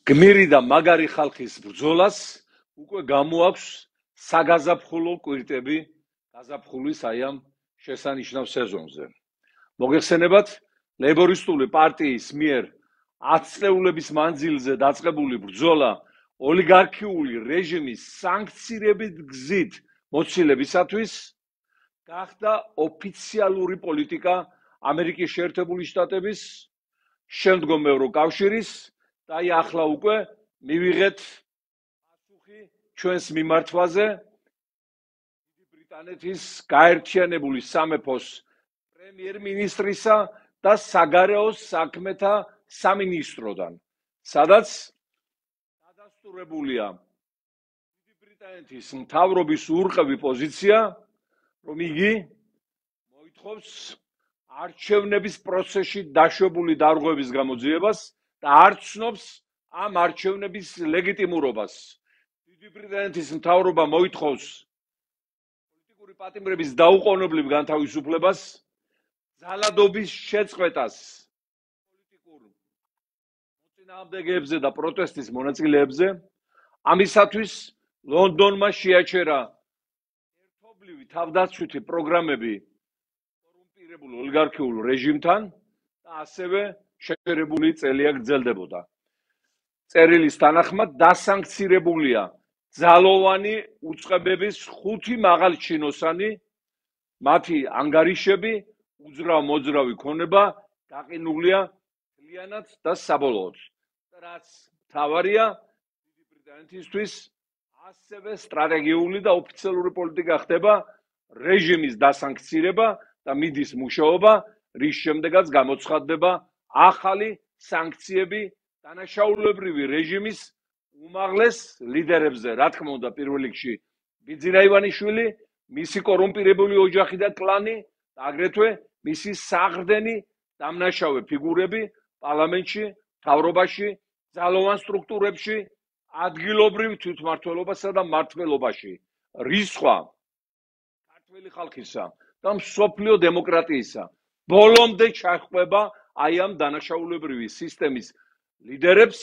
გმირი და მაგარი ხალხის ბრძოლას უკვე გამოაქვს საგაზაფხულო კვირტები გაზაფხულის აი ამ შესანიშნავ სეზონზე. მოგეხსენებათ, ლეიბორისტული პარტიის მიერ 10 წლეულების მანძილზე დაწყებული ბრძოლა ოლიგარქიული რეჟიმის სანქციებით გზით მოცილებისათვის გახდა ოფიციალური პოლიტიკა ამერიკის შეერთებული შტატების, შემდგომ ევროკავშირის და აი ახლა უკვე მივიღეთ პასუხი ჩვენს მიმართვაზე დიდი ბრიტანეთის გაერთიანებული სამეფოს პრემიერ-მინისტრისა და საგარეო საქმეთა სამინისტროდან, სადაც დადასტურებულია დიდი ბრიტანეთის მთავრობის ურყევი პოზიცია, რომ იგი მოითხოვს არჩევნების პროცესში დაშვებული დარღვევების გამოძიებას და არ ცნობს ამ არჩევნების ლეგიტიმურობას. დიდი ბრიტანეთის მთავრობა მოითხოვს პოლიტიკური პატიმრების დაუყოვნებლივ განთავისუფლებას, ძალადობის შეწყვეტას პოლიტიკურ მოწინააღმდეგეებზე და პროტესტის მონაწილეებზე. ამისათვის ლონდონმა შეაჩერა ერთობლივი თავდაცვითი პროგრამები კორუმპირებულ ოლიგარქიულ რეჟიმთან და ასევე შეჩერებული წელია გრძელდებოდა. წერილის თანახმად დასანქცირებულია ძალოვანი უწყებების 5 მაღალჩინოსანი, მათი ანგარიშები, უძრავ-მოძრავი ქონება გაყინულია მთლიანად და საბოლოოდ. რაც მთავარია, დიდი ბრიტანეთისთვის ასევე სტრატეგიული და ოფიციალური პოლიტიკა ხდება რეჟიმის დასანქცირება და მიდის მუშაობა, რის შემდეგაც გამოცხადდება ახალი სანქციები დანაშაულებრივი რეჟიმის უმაღლეს ლიდერებზე, რა თქმა უნდა, პირველ რიგში ბიძინა ივანიშვილი, მისი კორუმპირებული ოჯახი და კლანი და აგრეთვე მისი საყრდენი დამნაშავე ფიგურები პარლამენტში, მთავრობაში, ძალოვან სტრუქტურებში, ადგილობრივ თვითმმართველობასა და მმართველობაში. რისხვა ქართველი ხალხისა და მსოფლიო დემოკრატიისა ბოლომდე ჩაჰყვება აი ამ დანაშაულებრივი სისტემის ლიდერებს,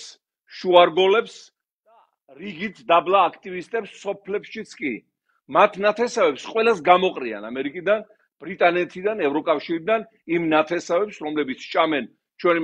შუარგოლებს და რიგით დაბლა აქტივისტებს სოფლებშიც კი. მათ ნათესავებს ყველას გამოყრიან ამერიკიდან, ბრიტანეთიდან, ევროკავშირიდან იმ ნათესავებს, რომლებიც ჭამენ ჩვენი